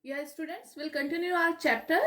Yeah, students, we'll continue our chapter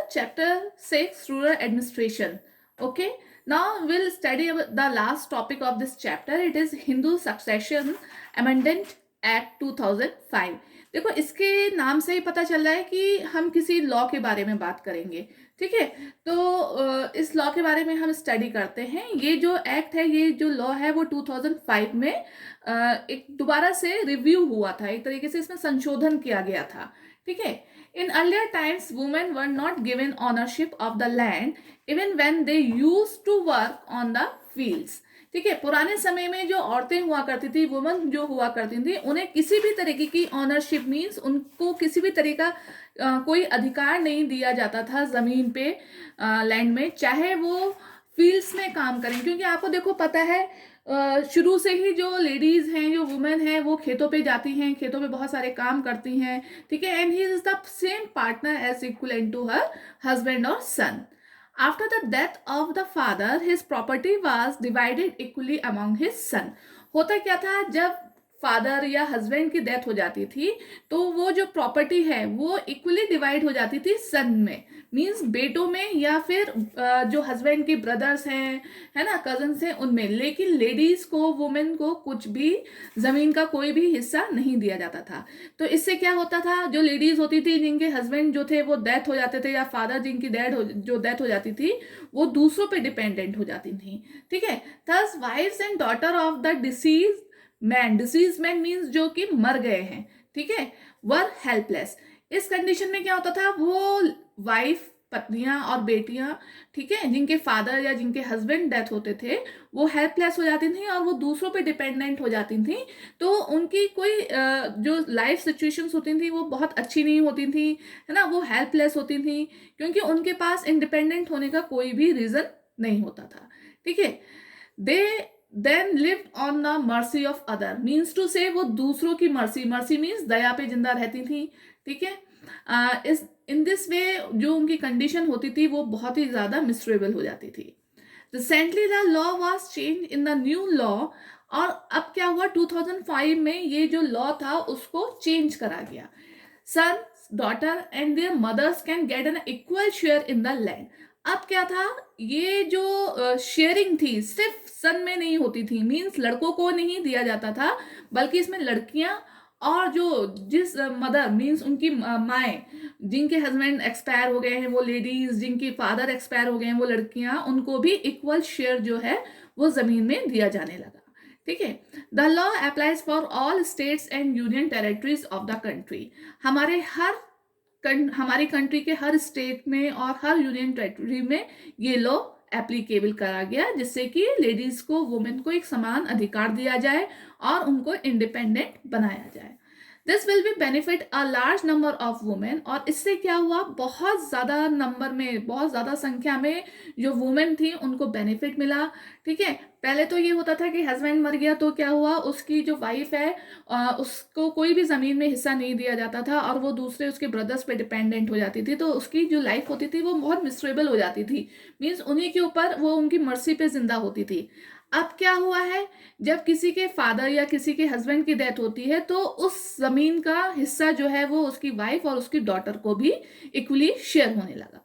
6, Rural Administration. Okay, now we'll study about the last topic of this chapter. It is Hindu Succession Amendment Act 2005. देखो, इसके नाम से ही पता चल रहा है कि हम किसी लॉ के बारे में बात करेंगे। ठीक है, तो इस लॉ के बारे में हम स्टडी करते हैं। ये जो एक्ट है, ये जो लॉ है, वो 2005 में एक दोबारा से रिव्यू हुआ था। एक तरीके से इसमें संशोधन किया गया था। ठीक है, in earlier times, women were not given ownership of the land even when they used to work on the fields. ठीक है, पुराने समय में जो औरतें हुआ करती थी, वुमेन जो हुआ करती थी, उन्हें किसी भी तरीके की ऑनरशिप मीन्स उनको किसी भी तरह का कोई अधिकार नहीं दिया जाता था जमीन पे, लैंड में, चाहे वो फील्ड्स में काम करें। क्योंकि आपको देखो पता है, शुरू से ही जो लेडीज हैं, जो वुमेन हैं, वो खेतों पे जाती हैं, खेतों पे बहुत सारे काम करती हैं। ठीक है, and he is the same partner as equal to her husband और son. After the death of the father, his property was divided equally among his son. होता क्या था, जब फादर या हस्बैंड की डेथ हो जाती थी तो वो जो प्रॉपर्टी है वो इक्वली डिवाइड हो जाती थी सन में, मींस बेटों में, या फिर जो हस्बैंड के ब्रदर्स हैं, है ना, कजन्स हैं, उनमें। लेकिन लेडीज को, वुमेन को कुछ भी जमीन का कोई भी हिस्सा नहीं दिया जाता था। तो इससे क्या होता था, जो लेडीज होती थी जिनके हस्बैंड जो थे वो डेथ हो जाते थे, या फादर जिनकी डेथ हो जाती थी, वो दूसरों पे डिपेंडेंट हो जाती थी। ठीक है, thus wives and daughter of the deceased man means जो कि मर गए हैं, ठीक है, वर हेल्पलेस। इस कंडीशन में क्या होता था, वो वाइफ, पत्नियां और बेटियां, ठीक है, जिनके फादर या जिनके हस्बैंड डेथ होते थे, वो हेल्पलेस हो जाती थी और वो दूसरों पे डिपेंडेंट हो जाती थी। तो उनकी कोई जो लाइफ सिचुएशंस होती थी वो बहुत अच्छी नहीं होती थी, है ना, वो हेल्पलेस होती थी, क्योंकि उनके पास इंडिपेंडेंट होने का कोई भी रीजन नहीं होता था। ठीक है, they then lived on the mercy of other, means to say वो दूसरों की मर्सी मीन्स दया पे जिंदा रहती थी। ठीक है, इस इन दिस वे जो उनकी कंडीशन होती थी वो बहुत ही ज्यादा मिसरेबल हो जाती थी। Recently the law was change in the new law, और अब क्या हुआ, 2005 में ये जो लॉ था उसको चेंज करा गया। Son, daughter and their mothers can get an equal share in the land. अब क्या था, ये जो शेयरिंग थी सिर्फ सन में नहीं होती थी, मींस लड़कों को नहीं दिया जाता था, बल्कि इसमें लड़कियां और जो जिस मदर मींस उनकी माएँ, जिनके हस्बैंड एक्सपायर हो गए हैं वो लेडीज, जिनके फादर एक्सपायर हो गए हैं वो लड़कियां, उनको भी इक्वल शेयर जो है वो जमीन में दिया जाने लगा। ठीक है, the law applies for all states and union territories of the country. हमारी कंट्री के हर स्टेट में और हर यूनियन टेरिटरी में ये लॉ एप्लीकेबल करा गया, जिससे कि लेडीज को, वुमेन को एक समान अधिकार दिया जाए और उनको इंडिपेंडेंट बनाया जाए। This will be benefit a large number of women. और इससे क्या हुआ, बहुत ज़्यादा नंबर में, बहुत ज़्यादा संख्या में जो वुमेन थी उनको बेनिफिट मिला। ठीक है, पहले तो ये होता था कि हस्बैंड मर गया तो क्या हुआ, उसकी जो वाइफ है उसको कोई भी ज़मीन में हिस्सा नहीं दिया जाता था और वो दूसरे उसके ब्रदर्स पे डिपेंडेंट हो जाती थी। तो उसकी जो लाइफ होती थी वो बहुत मिसरेबल हो जाती थी, मीन्स उन्हीं के ऊपर वो उनकी मर्जी पे जिंदा होती थी। अब क्या हुआ है, जब किसी के फादर या किसी के हस्बैंड की डेथ होती है तो उस जमीन का हिस्सा जो है वो उसकी वाइफ और उसकी डॉटर को भी इक्वली शेयर होने लगा।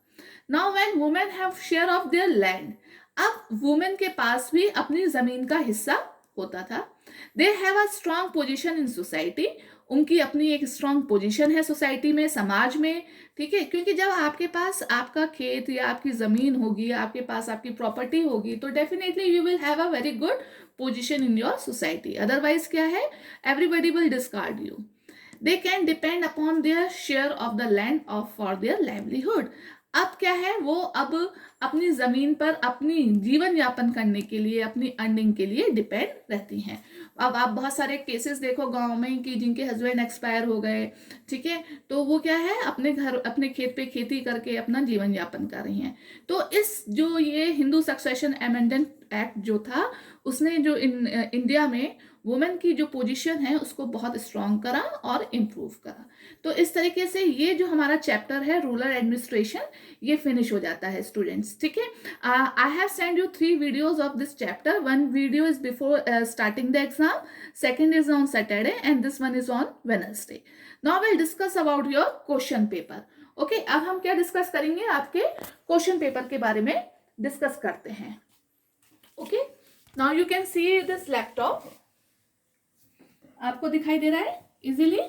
Now when women have share of their land, अब वुमेन के पास भी अपनी जमीन का हिस्सा होता था। They have a strong position in society, उनकी अपनी एक स्ट्रांग पोजीशन है सोसाइटी में, समाज में। ठीक है, क्योंकि जब आपके पास आपका खेत या आपकी जमीन होगी, आपके पास आपकी प्रॉपर्टी होगी, तो definitely you will have a very good position in your society. Otherwise क्या है, everybody will discard you. They can depend upon their share of the land of for their livelihood. अब क्या है, वो अब अपनी जमीन पर अपनी जीवन यापन करने के लिए, अपनी अर्निंग के लिए डिपेंड रहती हैं। अब आप बहुत सारे केसेस देखो गांव में कि जिनके हस्बैंड एक्सपायर हो गए, ठीक है, तो वो क्या है, अपने घर, अपने खेत पे खेती करके अपना जीवन यापन कर रही हैं। तो इस जो ये हिंदू सक्सेशन अमेंडमेंट एक्ट जो था, उसने जो इंडिया में वुमेन की जो पोजीशन है उसको बहुत स्ट्रांग करा और इम्प्रूव करा। तो इस तरीके से ये जो हमारा चैप्टर है रूरल एडमिनिस्ट्रेशन, ये फिनिश हो जाता है स्टूडेंट्स। ठीक है, I have send you 3 videos of this chapter. 1 video is before starting the exam, second is on Saturday, and this one is on Wednesday. Now will discuss about your question paper. Okay, अब हम क्या discuss करेंगे, आपके question paper के बारे में discuss करते हैं. Okay, now you can see this laptop, आपको दिखाई दे रहा है इजीली.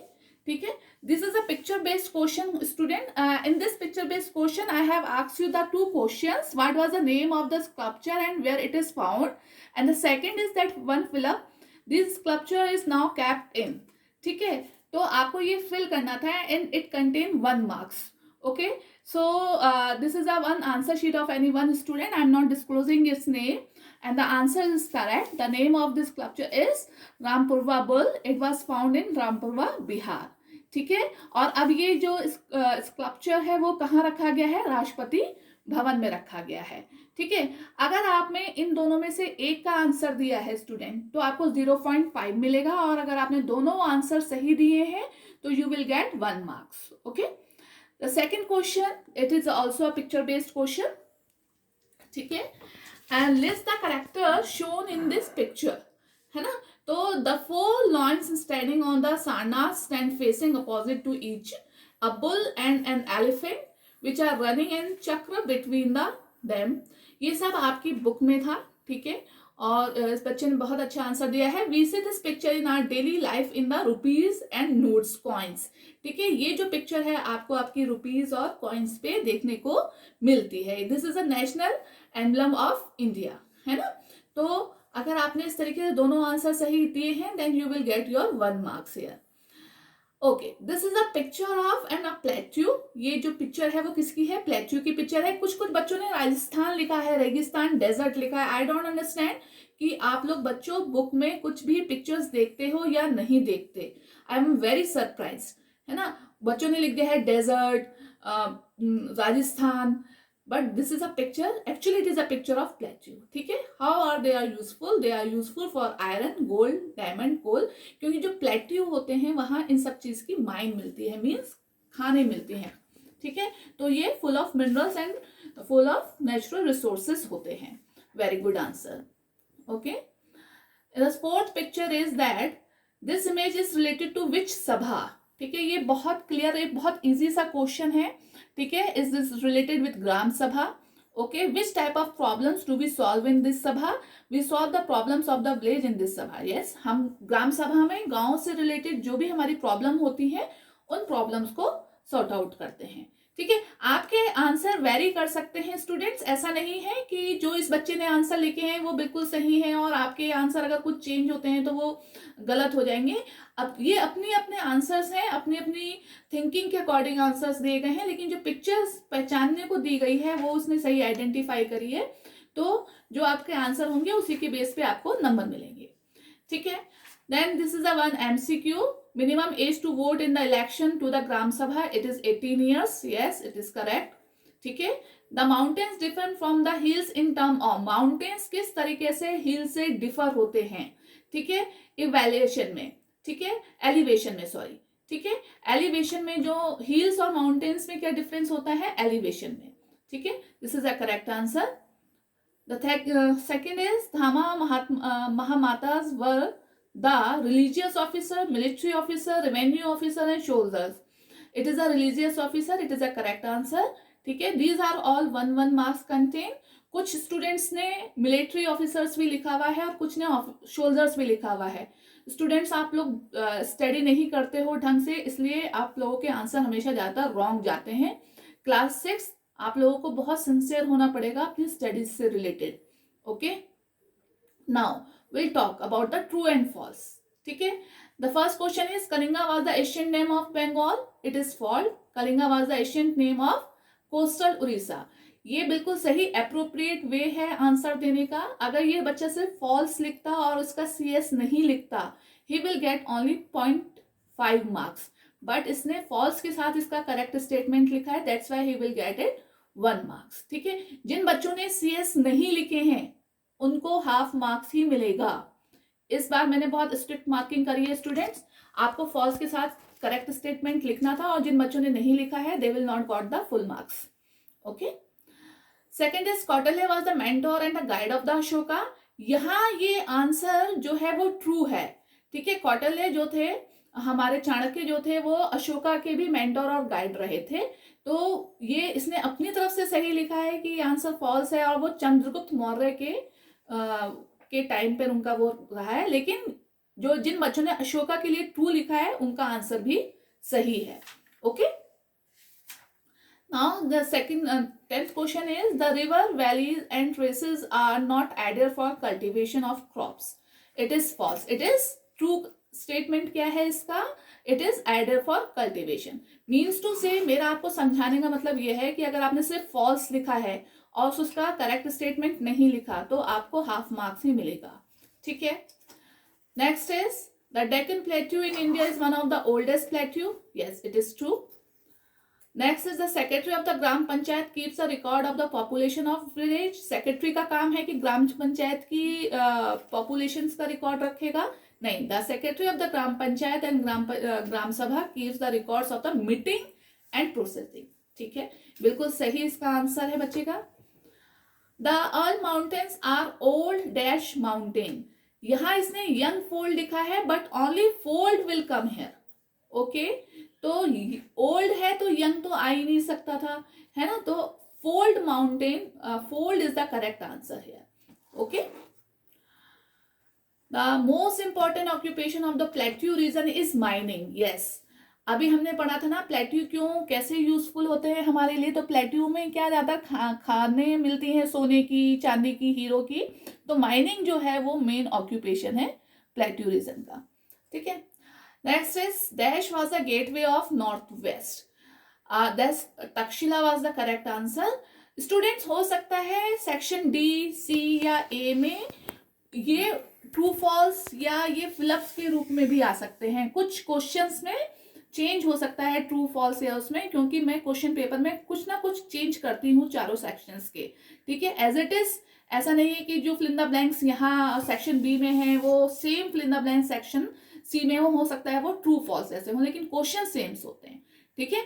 ठीक है, this is a picture based question student. In this picture based question I have asked you the two questions. What was the name of the sculpture and where it is found, and the second is that one fill up this sculpture is now kept in. ठीक है, तो आपको ये fill करना था and it contain 1 marks. Okay, so this is a one answer sheet of any one student. I am not disclosing its name, and the answer is correct. The name of this sculpture is Rampurva Bull. It was found in Rampurva, Bihar. ठीक है, और अब ये जो sculpture है वो कहाँ रखा गया है, राष्ट्रपति भवन में रखा गया है. ठीक है, अगर आपने इन दोनों में से एक का आंसर दिया है स्टूडेंट तो आपको 0.5 मिलेगा, और अगर आपने दोनों आंसर सही दिए हैं तो you will get 1 marks. Okay, the second question, it is also a picture based question. ठीक है, and list the characters shown in this picture. है ना, तो the 4 lions standing on the sarnas stand facing opposite to each. A bull and an elephant which are running and chakra between them. ये सब आपकी book में था. ठीक है, और इस बच्चे ने बहुत अच्छा आंसर दिया है. We see this picture in our daily life in the rupees and notes coins. ठीक है, ये जो पिक्चर है आपको आपकी रुपीज और कॉइन्स पे देखने को मिलती है. This is a national emblem of India. है ना, तो अगर आपने इस तरीके से दोनों आंसर सही दिए हैं then you will get your 1 marks here. Okay, this is a picture of an a plateau. ये जो पिक्चर है वो किसकी है, प्लेट्यू की पिक्चर है. कुछ बच्चों ने राजस्थान लिखा है, रेगिस्तान, डेजर्ट लिखा है. आई डोंट अंडरस्टैंड कि आप लोग बच्चों बुक में कुछ भी पिक्चर्स देखते हो या नहीं देखते. I am very surprise. है ना, बच्चों ने लिख दिया है desert, Rajasthan, but this is a picture, actually it is a picture of plateau. ठीक है, how are they are useful, they are useful for iron, gold, diamond, coal. क्योंकि जो प्लेट्यू होते हैं वहां इन सब चीज की माइन मिलती है, मीन्स खाने मिलती हैं. ठीक है, तो ये full of minerals and full of natural resources होते हैं. Very good answer. Okay, the fourth picture is that this image is related to which sabha. ठीक है, ये बहुत क्लियर, एक बहुत इजी सा क्वेश्चन है. ठीक है, is this related with gram sabha. Okay, which type of problems do we solve in this sabha. We solve the problems of the village in this sabha. Yes, हम ग्राम सभा में गांव से रिलेटेड जो भी हमारी प्रॉब्लम होती है उन प्रॉब्लम्स को सॉर्ट आउट करते हैं. ठीक है, आपके आंसर वेरी कर सकते हैं स्टूडेंट्स. ऐसा नहीं है कि जो इस बच्चे ने आंसर लिखे हैं वो बिल्कुल सही है और आपके आंसर अगर कुछ चेंज होते हैं तो वो गलत हो जाएंगे. अब ये अपने अपने आंसर्स हैं, अपनी अपनी थिंकिंग के अकॉर्डिंग आंसर्स दिए गए हैं, लेकिन जो पिक्चर्स पहचानने को दी गई है वो उसने सही आइडेंटिफाई करी है. तो जो आपके आंसर होंगे उसी के बेस पे आपको नंबर मिलेंगे. ठीक है, then this is a one MCQ. Minimum age to vote in the election to the Gram Sabha, it is 18 years. Yes, it is correct. ठीक है, the mountains differ from the hills in term of. mountains किस तरीके से hill से differ होते हैं. ठीक है, evaluation में. ठीक है, elevation में, सॉरी. ठीक है, elevation में जो hills और mountains में क्या difference होता है, elevation में. ठीक है, this is a correct answer. The second is Dhama Mahamatas were the religious officer, military officer, revenue officer and soldiers. It is a religious officer. It is a correct answer. ठीक है, these are all 1 marks contain. कुछ students ने military officers भी लिखा हुआ है और कुछ ने सोल्जर्स भी लिखा हुआ है. स्टूडेंट्स, आप लोग स्टडी नहीं करते हो ढंग से, इसलिए आप लोगों के आंसर हमेशा ज़्यादा रॉन्ग जाते हैं. क्लास 6 आप लोगों को बहुत सिंसियर होना पड़ेगा अपनी स्टडीज से related. Okay, now we'll talk about the true and false. ठीक है, the first question is Kalinga was the ancient name of Bengal. It is false. Kalinga was the ancient name of coastal Orissa. ये बिल्कुल सही appropriate way है answer देने का. अगर ये बच्चा सिर्फ फॉल्स लिखता और उसका CS नहीं लिखता, he will get only 0.5 marks. But इसने फॉल्स के साथ इसका करेक्ट स्टेटमेंट लिखा है, that's why he will get it 1 marks. ठीक है, जिन बच्चों ने CS नहीं लिखे हैं उनको हाफ मार्क्स ही मिलेगा. इस बार मैंने बहुत स्ट्रिक्ट मार्किंग करी है स्टूडेंट्स. आपको फॉल्स के साथ करेक्ट स्टेटमेंट लिखना था और जिन बच्चों ने नहीं लिखा है they will not got the full marks. Okay, second is Kautilya was the mentor and the guide of the Ashoka. यहाँ ये आंसर जो है वो ट्रू है. ठीक है, कौटिल्य जो थे हमारे चाणक्य जो थे वो अशोका के भी मेंटर और गाइड रहे थे। तो ये इसने अपनी तरफ से सही लिखा है कि आंसर फॉल्स है, और वो चंद्रगुप्त मौर्य के टाइम पर उनका वो रहा है। लेकिन जो जिन बच्चों ने अशोका के लिए ट्रू लिखा है उनका आंसर भी सही है। Okay, now the second 10th question is the river, valleys and traces are not added for cultivation of crops. It is false. It is true statement. क्या है इसका? It is added for cultivation. Means to say, मेरा आपको समझाने का मतलब ये है कि अगर आपने सिर्फ false लिखा है और उसका करेक्ट स्टेटमेंट नहीं लिखा तो आपको हाफ मार्क्स ही मिलेगा। ठीक है। Next is the Deccan plateau in India is one of the oldest plateau. Yes, it is true. Next is the secretary of the gram panchayat keeps a record of the population of village. Secretary का काम है कि ग्राम पंचायत की population का record रखेगा? नहीं, the secretary of the gram panchayat and gram sabha keeps the records of the meeting and processing. ठीक है, बिल्कुल सही इसका आंसर है बच्चेगा। The all mountains are old dash mountain. यहां इसने यंग फोल्ड लिखा है, but only fold will come here. Okay, तो ओल्ड है तो यंग तो आ ही नहीं सकता था, है ना? तो fold mountain, fold is the correct answer here. Okay, the most important occupation of the plateau region is mining. Yes, अभी हमने पढ़ा था ना प्लेट्यू क्यों कैसे यूजफुल होते हैं हमारे लिए। तो प्लेट्यू में क्या ज्यादा खाने मिलती हैं, सोने की, चांदी की, हीरो की। तो माइनिंग जो है वो मेन ऑक्यूपेशन है प्लेट्यू रीजन का। ठीक है। Next is Dash was the gateway of Northwest. Thus Takshila was the correct answer. Students, हो सकता है सेक्शन डी, सी या ए में ये ट्रू फॉल्स या ये फिलअप्स के रूप में भी आ सकते हैं। कुछ क्वेश्चंस में चेंज हो सकता है ट्रू फॉल्स या उसमें, क्योंकि मैं क्वेश्चन पेपर में कुछ ना कुछ चेंज करती हूँ चारों सेक्शंस के। ठीक है, एज इट इज ऐसा नहीं है कि जो फिल इन द ब्लैंक्स यहाँ सेक्शन बी में है वो same fill in the blank section C में हो सकता है वो ट्रू फॉल्स ऐसे हो, लेकिन क्वेश्चन सेम होते हैं। ठीक है।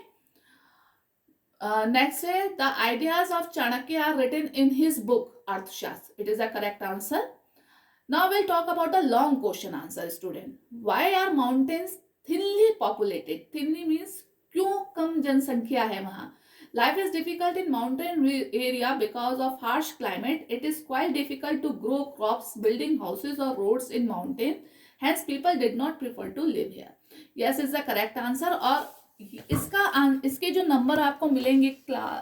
नेक्स्ट है the ideas of Chanakya are written in his book Arthashastra. It is the correct answer. Now will talk about the long question answer student. Why are mountains thinly populated? Thinly means क्यों कम जनसंख्या है वहां। Life is difficult in mountain area because of harsh climate. It is quite difficult to grow crops, building houses or roads in mountain. Hence, people did not prefer to live here. Yes is the correct answer. और इसके जो number आपको मिलेंगे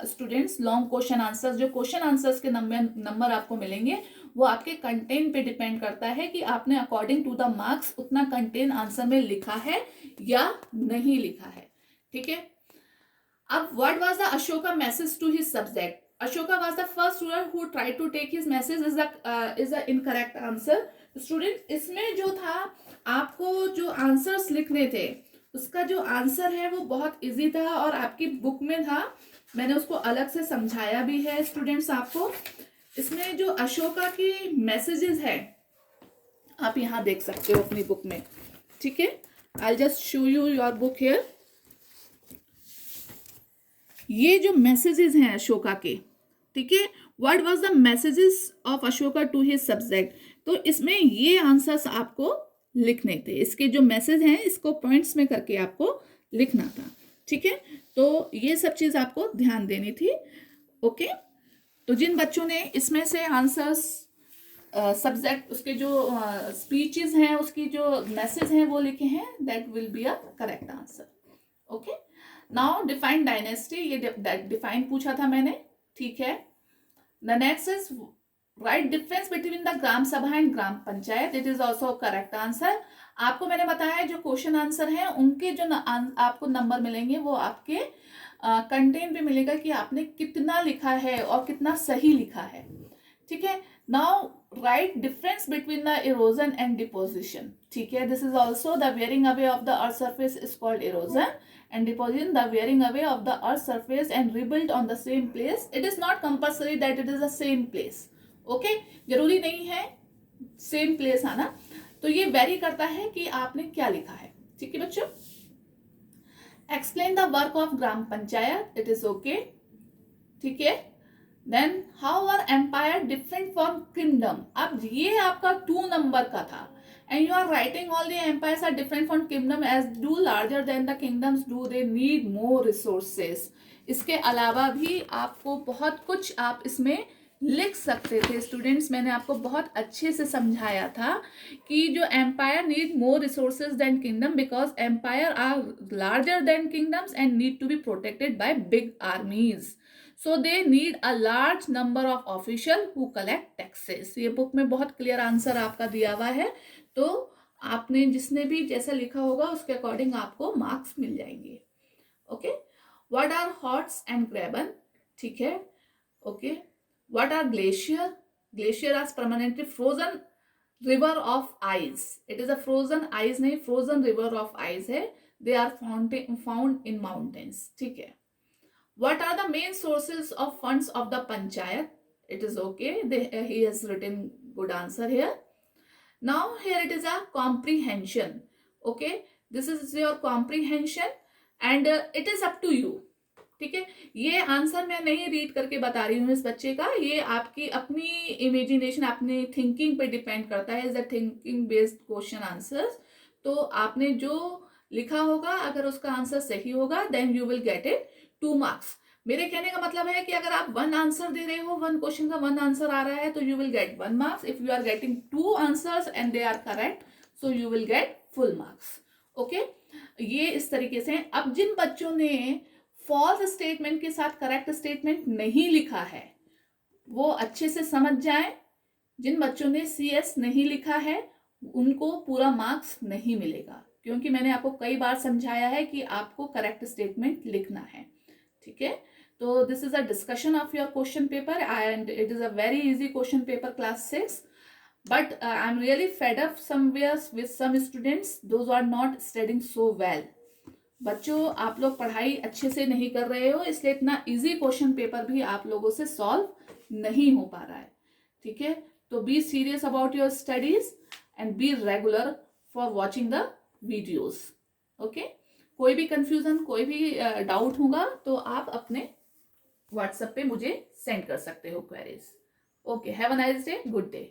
students, long question answers, जो question answers के number आपको मिलेंगे वो आपके कंटेंट पे डिपेंड करता है कि आपने अकॉर्डिंग टू द मार्क्स उतना कंटेंट आंसर में लिखा है या नहीं लिखा है। ठीक है। अब what was the Ashoka message to his subject? Ashoka was the first ruler who tried to take his message is the incorrect answer. Student, इसमें जो था आपको जो आंसर्स लिखने थे उसका जो आंसर है वो बहुत इजी था और आपकी बुक में था। मैंने उसको अलग से समझाया भी है स्टूडेंट्स आपको। इसमें जो अशोका की मैसेजेस है आप यहाँ देख सकते हो अपनी बुक में। ठीक है, I just show you your book here. ये जो मैसेजेस हैं अशोका के, ठीक है, what was the messages of Ashoka to his subject. तो इसमें ये आंसर्स आपको लिखने थे। इसके जो मैसेज हैं इसको पॉइंट्स में करके आपको लिखना था। ठीक है, तो ये सब चीज आपको ध्यान देनी थी। ओके, तो जिन बच्चों ने इसमें से आंसर्स सब्जेक्ट उसके जो स्पीचेस हैं उसकी जो मैसेज हैं वो लिखे हैं, that will be a correct answer. Okay, now define dynasty, ये डिफाइन पूछा था मैंने। ठीक है, the next is write difference between the Gram Sabha and Gram panchayat. It is also correct answer. आपको मैंने बताया जो क्वेश्चन आंसर है उनके जो आपको नंबर मिलेंगे वो आपके कंटेंट पे मिलेगा कि आपने कितना लिखा है और कितना सही लिखा है। ठीक है, now right difference between the erosion and deposition. ठीक है, this is also the wearing away of the earth surface is called erosion and deposition, the wearing away of the earth surface and rebuilt on the same place. It is not compulsory that it is the same place. Okay, जरूरी नहीं है same place आना, तो ये very करता है कि आपने क्या लिखा है। ठीक है बच्चों, explain the work of gram panchayat. It is okay. ठीक है, then how are empire different from kingdom. अब ये आपका 2 नंबर का था। and you are writing all the empires are different from kingdom as do larger than the kingdoms do they need more resources. इसके अलावा भी आपको बहुत कुछ आप इसमें लिख सकते थे स्टूडेंट्स। मैंने आपको बहुत अच्छे से समझाया था कि जो empire need more resources than kingdom because empire are larger than kingdoms and need to be protected by big armies, so they need a large number of official who collect taxes. ये book में बहुत clear answer आपका दिया हुआ है, तो आपने जिसने भी जैसा लिखा होगा उसके अकॉर्डिंग आपको मार्क्स मिल जाएंगे। Okay, what are horsts and graben, ठीक है। Okay, what are glacier, glacier are permanently frozen river of ice, it is a frozen ice नहीं, फ्रोजन रिवर ऑफ आइस है, they are found in mountains, ठीक है। What are the main sources of funds of the panchayat? It is okay. He has written good answer here. Now here it is a comprehension. Okay, this is your comprehension and it is up to you. ठीक है, ये answer मैं नहीं read करके बता रही हूँ इस बच्चे का, ये आपकी अपनी इमेजिनेशन अपनी थिंकिंग पे डिपेंड करता है। Is a thinking based question answers, तो आपने जो लिखा होगा अगर उसका आंसर सही होगा then you will get it 2 marks. मेरे कहने का मतलब है कि अगर आप 1 आंसर दे रहे हो, 1 क्वेश्चन का 1 आंसर आ रहा है तो you will get 1 marks. If you are getting 2 answers and they are correct so you will get full marks. Okay, ये इस तरीके से। अब जिन बच्चों ने फॉल्स स्टेटमेंट के साथ करेक्ट स्टेटमेंट नहीं लिखा है वो अच्छे से समझ जाएं। जिन बच्चों ने CS नहीं लिखा है उनको पूरा मार्क्स नहीं मिलेगा, क्योंकि मैंने आपको कई बार समझाया है कि आपको करेक्ट स्टेटमेंट लिखना है, ठीक है। तो this is a discussion of your question paper and it is a very easy question paper class 6, but I'm really fed up somewhere with some students those are not studying so well. बच्चों आप लोग पढ़ाई अच्छे से नहीं कर रहे हो, इसलिए इतना इजी क्वेश्चन पेपर भी आप लोगों से सॉल्व नहीं हो पा रहा है, ठीक है। तो be serious about your studies and be regular for watching the videos. Okay, कोई भी कंफ्यूजन कोई भी डाउट होगा तो आप अपने व्हाट्सएप पे मुझे सेंड कर सकते हो queries. Okay, have a nice day, good day.